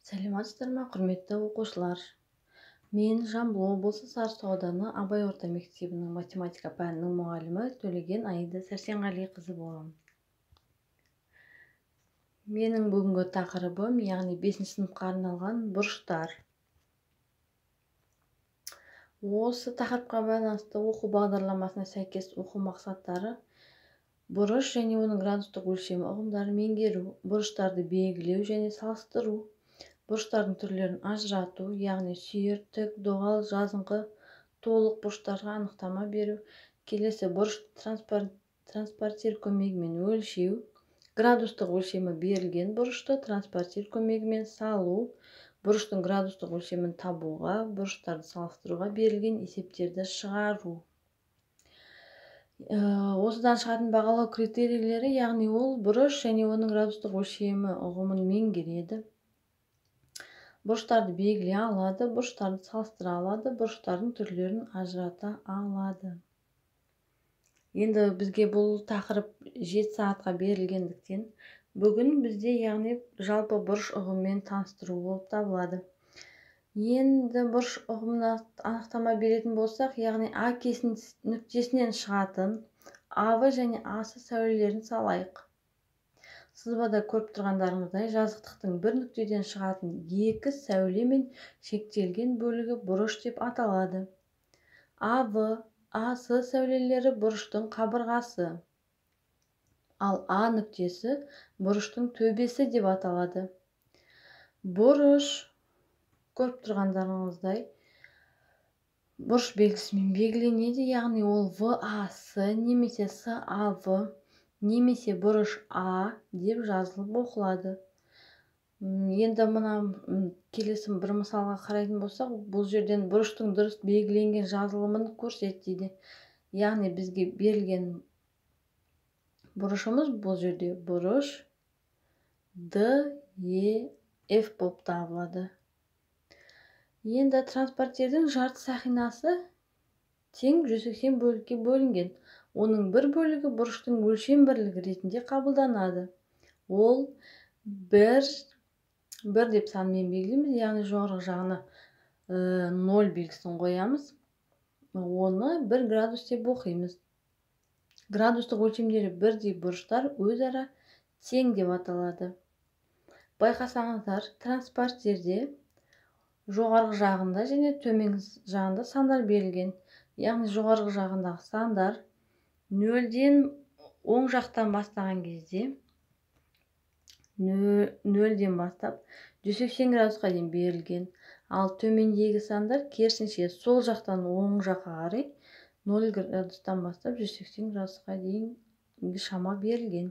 Сәлеметсіздер ме, құрметті оқушылар? Мен Жамбыл облысы Сарысу ауданы Абай орта мектебінің математика пәнінің мұғалімі Төлеген Аида Сәрсенғалиқызы боламын. Менің бүгінгі тақырыбым, яғни 5-ші сыныпқа арналған бұрыштар. Осы тақырыпқа байланысты оқу бағдарламасына сәйкес оқу мақсаттары: бұрыш және оның градустық өлшемі ұғымдарын меңгеру, бұрыштарды белгілеу және салыстыру, бұрыштардың түрлерін ажырату, яғни сүйір, тік, доғал, жазыңқы, толық бұрыштарға анықтама беру, келесі бұрышты транспортир көмегімен өлшеу, градустық өлшемі берілген бұрышты транспортир көмегімен салу, бұрыштың градустық өлшемін табуға, бұрыштарды салыстыруға берілген есептерді шығару. Осыдан шығатын бағалау критерийлері, яғни ол бұрыш және оның градустық өлшемі ұғымын меңгереді, бұрыштарды белгілей алады, бұрыштарды салыстыра алады, бұрыштардың түрлерін ажырата алады. Енді бізге бұл тақырып 7 сағатқа берілгендіктен, бүгін бізде яғни жалпы бұрыш ұғымымен таныстыру болып табылады. Енді бұрыш ұғымына анықтама беретін болсақ, яғни А нүктесінен шығатын А-вы және А-сы сәулелерін салайық. Сызбада көріп тұрғандарыңыздай, жазықтықтың бір нүктеден шығатын екі сәулемен шектелген бөлігі бұрыш деп аталады. А-вы, А-сы сәулелері бұрыштың қабырғасы, ал А нүктесі бұрыштың төбесі деп аталады. Бұрыш, көріп тұрғандарыңыздай, бұрыш белгісімен белгіленеді, яғни ол ВА-сы немесе СА-вы немесе бұрыш А деп жазылып оқылады. Енді мына келесі бір мысалға қарайтын болсақ, бұл жерден бұрыштың дұрыс белгіленген жазылымын көрсет дейді. Яғни бізге берілген бұрышымыз бұл жерде бұрыш ДЕФ болып табылады. Енді транспортирдің жарты сақинасы тең 180 бөлікке бөлінген. Оның бір бөлігі бұрыштың өлшем бірлігі ретінде қабылданады. Ол 1 деп санмен белгілейміз, яғни жоғарғы жағына 0 белгісін қоямыз. Оны 1 градус деп оқимыз. Градустық өлшемдері бірдей бұрыштар өзара тең деп аталады. Байқасаңыздар, транспортирде жоғарғы жағында және төменгі жағында сандар берілген. Яғни жоғарғы жағындағы сандар 0-ден оң жақтан бастаған кезде 0-ден бастап 180 градусқа дейін берілген. Ал төмендегі сандар керісінше сол жақтан оң жаққа қарай 0 градустан бастап 180 градусқа дейін шама берілген.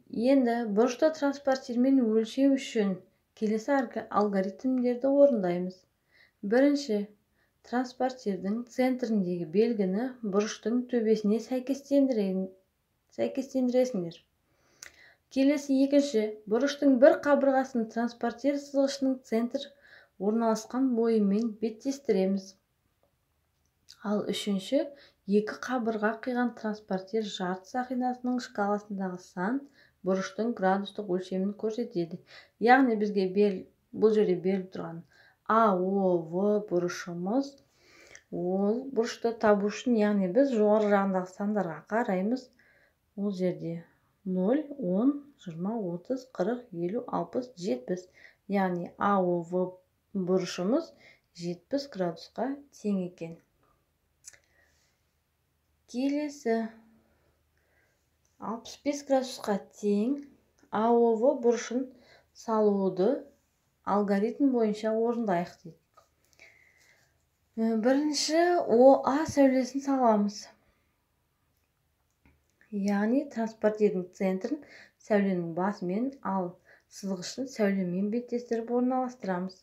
Енді бұрышты транспортирмен өлшеу үшін келесі алгоритмдерді орындаймыз. Бірінші, транспортирдің центріндегі белгіні бұрыштың төбесіне сәйкестендіресіңдер. Келесі екінші, бұрыштың бір қабырғасын транспортир сызғышының центр орналасқан бойымен беттестіреміз. Ал үшінші, екі қабырға қиған транспортир жарты сақинасының шкаласындағы сан бұрыштың градустық өлшемін көрсетеді. Яғни бізге бұл жерде беріліп тұрған АОВ бұрышымыз, ол бұрышты табу үшін, яғни біз жоғарғы жағындағы сандарға қараймыз. Ол жерде 0, 10, 20, 30, 40, 50, 60, 70. Яғни АОВ бұрышымыз 70 градусқа тең екен. Келесі 65 градусқа тең АОВ бұрышын салуды алгоритм бойынша орындайық дейді. Бірінші ОА сәулесін саламыз. Яғни транспортирдің центрін сәуленің басымен, ал сызғышын сәулемен беттестіріп орналастырамыз.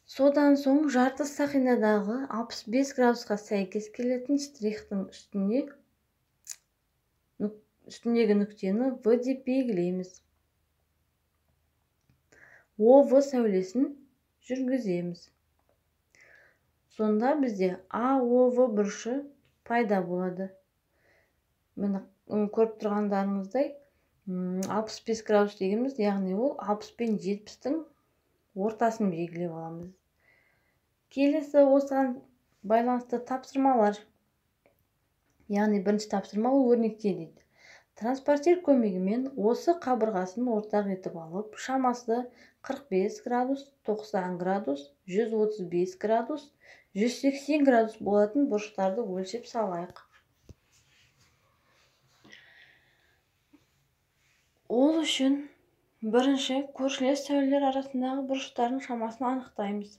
Содан соң жарты сақинадағы 65 градусқа сәйкес келетін штрихтың үстіндегі нүктені В деп белгілейміз. ОВ сәулесін жүргіземіз. Сонда бізде АОВ бұрышы пайда болады. Мені көріп тұрғандарыңыздай 65 градус дегеніміз, яғни ол 60 пен 70-тің ортасын белгілеп аламыз. Келесі осыған байланысты тапсырмалар. Яғни бірінші тапсырма ол өрнекте дейді. Транспортир көмегімен осы қабырғасын ортақ етіп алып, шамасы 45 градус, 90 градус, 135 градус, 180 градус болатын бұрыштарды өлшеп салайық. Ол үшін бірінші көршілес сәулелер арасындағы бұрыштардың шамасын анықтаймыз.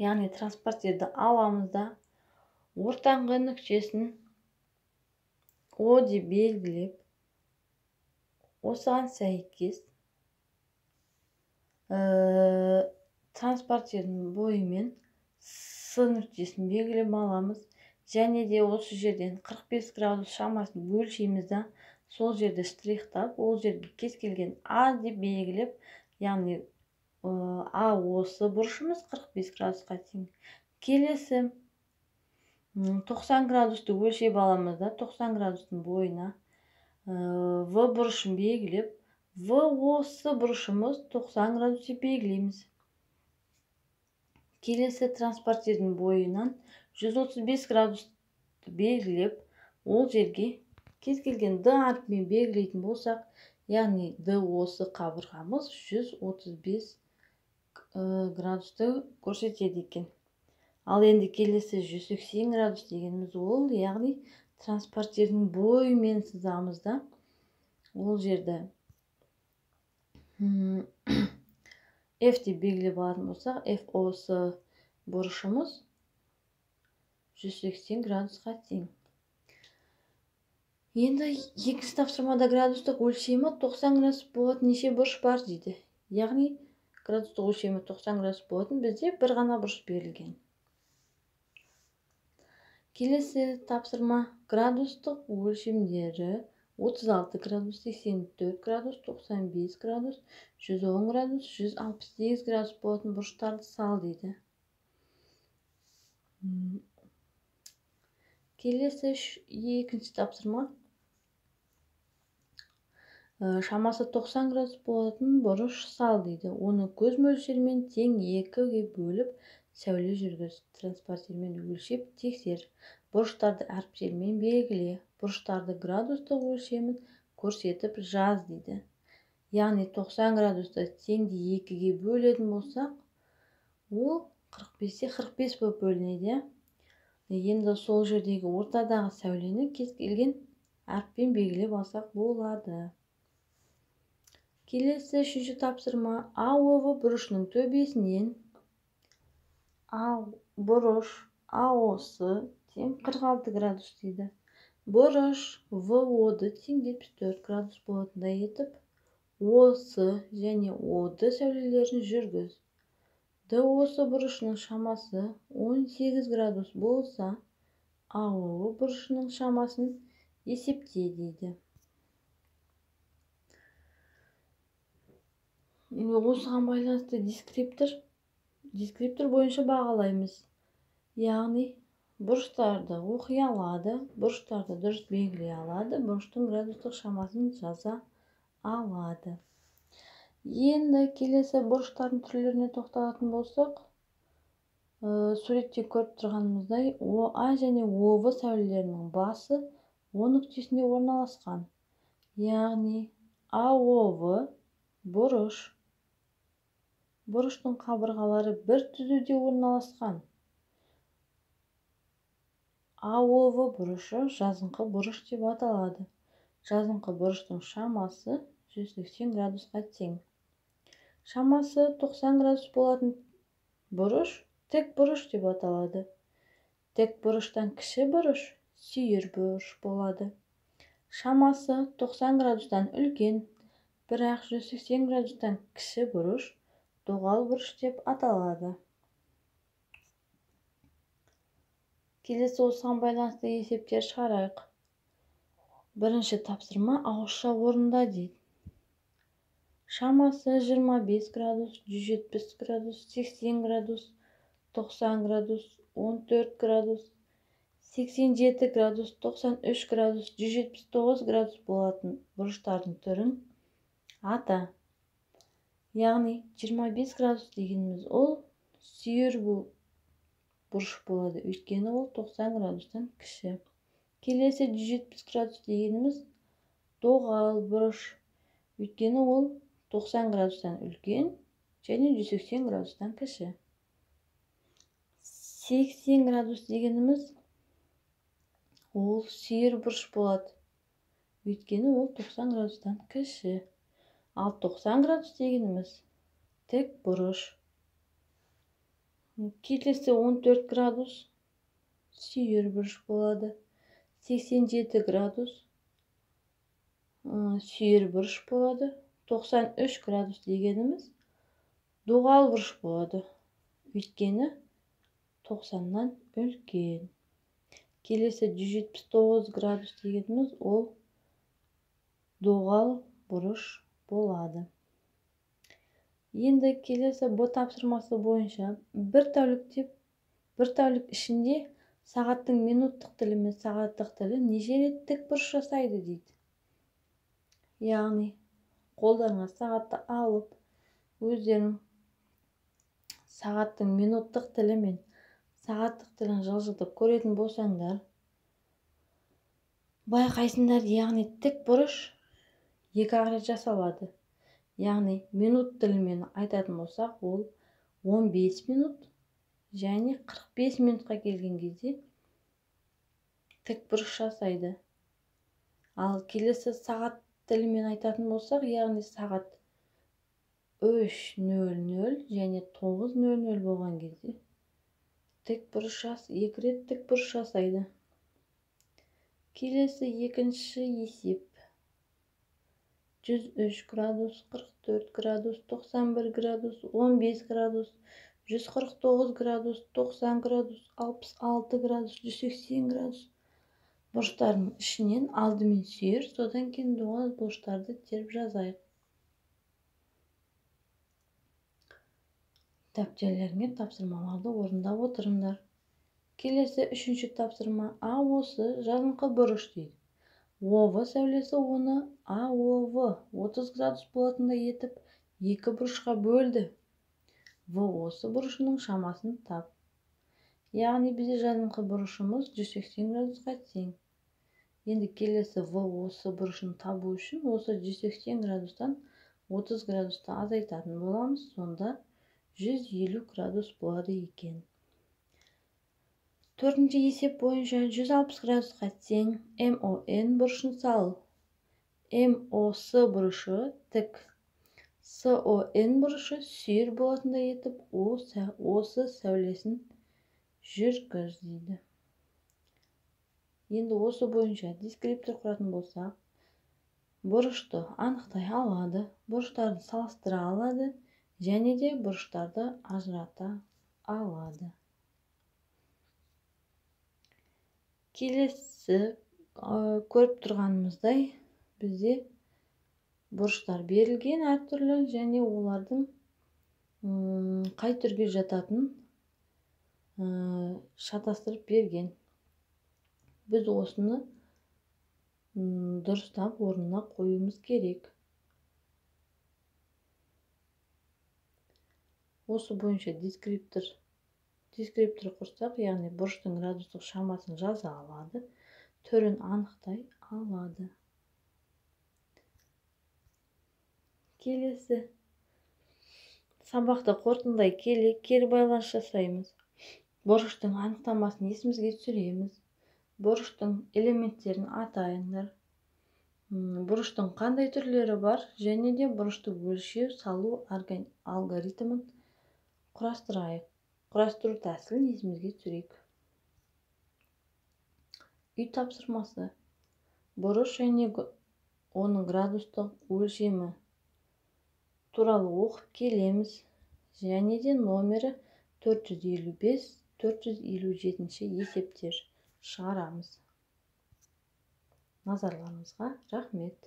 Яғни транспортирді аламыз да ортаңғы нүктесін О деп белгілеп, осыған сәйкес транспортирдің бойымен С нүктесін белгілеп аламыз. Және де осы жерден 45 градус шамасын өлшейміз да, сол жерді штрихтап, ол жерге кез келген А деп белгілеп, яғни А осы бұрышымыз 45 градусқа тең. Келесі 90 градусты өлшеп аламыз да, 90 градустың бойына В бұрышын белгілеп, В осы бұрышымыз 90 градус деп белгілейміз. Келесі транспортирдің бойынан 135 градусты белгілеп, ол жерге кез келген Д әрпімен белгілейтін болсақ, яғни Д осы қабырғамыз 135 градусты көрсетеді екен. Ал енді келесі 180 градус дегеніміз ол, яғни транспортирдің бойымен сызамыз да, ол жерді F деп белгілеп алатын болсақ, F осы бұрышымыз 180 градусқа тең. Енді екінші тапсырмада градустық өлшемі 90 градус болатын неше бұрыш бар дейді. Яғни градустық өлшемі 90 градус болатын бізде бір ғана бұрыш берілген. Келесі тапсырма градустық өлшемдері 36 градус, 84 градус, 95 градус, 110 градус, 168 градус болатын бұрыштарды сал дейді. Келесі екінші тапсырма шамасы 90 градус болатын бұрыш сал дейді. Оны көз мөлшерімен тең екіге бөліп, сәуле жүргіз. Транспортирмен өлшеп тексер. Бұрыштарды әріптермен белгіле. Бұрыштарды градустық өлшемін көрсетіп жаз дейді. Яғни 90 градусты теңді екіге бөлетін болсақ, ол 45-те 45 болып бөлінеді. Енді сол жердегі ортадағы сәулені кез келген әріппен белгілеп алсақ болады. Келесі үшінші тапсырма АОВ бұрышының төбесінен бұрыш АОС тең 46 градус дейді. Бұрыш ВО-ды тең 74 градус болатындай етіп, ОС және ОД сәулелерін жүргіз. ДОС бұрышының шамасы 18 градус болса, АО бұрышының шамасын есепте дейді. Осыған байланысты дескриптор бойынша бағалаймыз. Яғни бұрыштарды оқи алады, бұрыштарды дұрыс белгілей алады, бұрыштың градустық шамасын жаза алады. Енді келесі бұрыштардың түрлеріне тоқталатын болсақ, суретте көріп тұрғанымыздай ОА және ОВ сәулелерінің басы О нүктесінде орналасқан. Яғни АОВ бұрыш. Бұрыштың қабырғалары бір түзуде орналасқан. АОВ бұрышы жазыңқы бұрыш деп аталады. Жазыңқы бұрыштың шамасы 180 градусқа тең. Шамасы 90 градус болатын бұрыш тік бұрыш деп аталады. Тік бұрыштан кіші бұрыш сүйір бұрыш болады. Шамасы 90 градустан үлкен, бірақ 180 градустан кіші бұрыш доғал бұрыш деп аталады. Келесі осыған байланысты есептер шығарайық. Бірінші тапсырма ауызша орында дейді. Шамасы 25 градус, 170 градус, 80 градус, 90 градус, 14 градус, 87 градус, 93 градус, 179 градус болатын бұрыштардың түрін ата. Яғни 25 градус дегеніміз ол сүйір бұрыш болады, өйткені ол 90 градустан кіші. Келесі 170 градус дегеніміз доғал бұрыш, өйткені ол 90 градустан үлкен және 180 градустан кіші. 80 градус дегеніміз ол сүйір бұрыш болады, өйткені ол 90 градустан кіші. Ал 90 градус дегеніміз тік бұрыш. Келесі 14 градус сүйір бұрыш болады. 87 градус сүйір бұрыш болады. 93 градус дегеніміз доғал бұрыш болады, өйткені 90-нан үлкен. Келесі 179 градус дегеніміз ол доғал бұрыш болады. Енді келесі бұл тапсырмасы бойынша бір тәулік ішінде сағаттың минуттық тілі мен сағаттық тілі неше рет тік бұрыш жасайды дейді. Яғни қолдарыңа сағатты алып, өздерің сағаттың минуттық тілі мен сағаттық тілін жылжытып көретін болсаңдар, байқайсыңдар, яғни тік бұрыш екі рет жасалады. Яғни минут тілімен айтатын болсақ, ол 15 минут және 45 минутқа келген кезде тік бұрыш жасайды. Ал келесі сағат тілімен айтатын болсақ, яғни сағат 3:00 және 9:00 болған кезде екі рет тік бұрыш жасайды. Келесі екінші есеп. 103 градус, 44 градус, 91 градус, 15 градус, 149 градус, 90 градус, 66 градус, 180 градус бұрыштардың ішінен алдымен сүйір, содан кейін доғал бұрыштарды теріп жазайық. Дәптерлеріңе тапсырмаларды орындап отырыңдар. Келесі үшінші тапсырма. А осы жазыңқы бұрыш дейді. ОВ сәулесі оны АОВ 30 градус болатындай етіп екі бұрышқа бөлді. ВОС бұрышының шамасын тап. Яғни бізде жазыңқы бұрышымыз 180 градусқа тең. Енді келесі ВОС бұрышын табу үшін осы 180 градустан 30 градусты азайтатын боламыз. Сонда 150 градус болады екен. Төртінші есеп бойынша 160 градусқа тең МОН бұрышын сал. МОС бұрышы тік. СОН бұрышы сүйір болатындай етіп, осы сәулесін жүргіз дейді. Енді осы бойынша дескриптор құратын болсақ, бұрышты анықтай алады, бұрыштарды салыстыра алады және де бұрыштарды ажырата алады. Келесі көріп тұрғанымыздай бізде бұрыштар берілген әртүрлі және олардың қай түрге жататын шатастырып берген. Біз осыны дұрыстап орнына қоюымыз керек. Осы бойынша дескриптор құрсақ, яғни бұрыштың градустық шамасын жаза алады, түрін анықтай алады. Келесі сабақты қорытындылай келе кері байланыс жасаймыз. Бұрыштың анықтамасын есімізге түсіреміз. Бұрыштың элементтерін атайыңдар. Бұрыштың қандай түрлері бар және де бұрышты өлшеу салу алгоритмін құрастырайық. Құрастыру тәсілін есімізге түсірейік. Үй тапсырмасы. Бұрыш және оның градустық өлшемі туралы оқып келеміз. Және де номері 455-457 есептер шығарамыз. Назарларыңызға рахмет.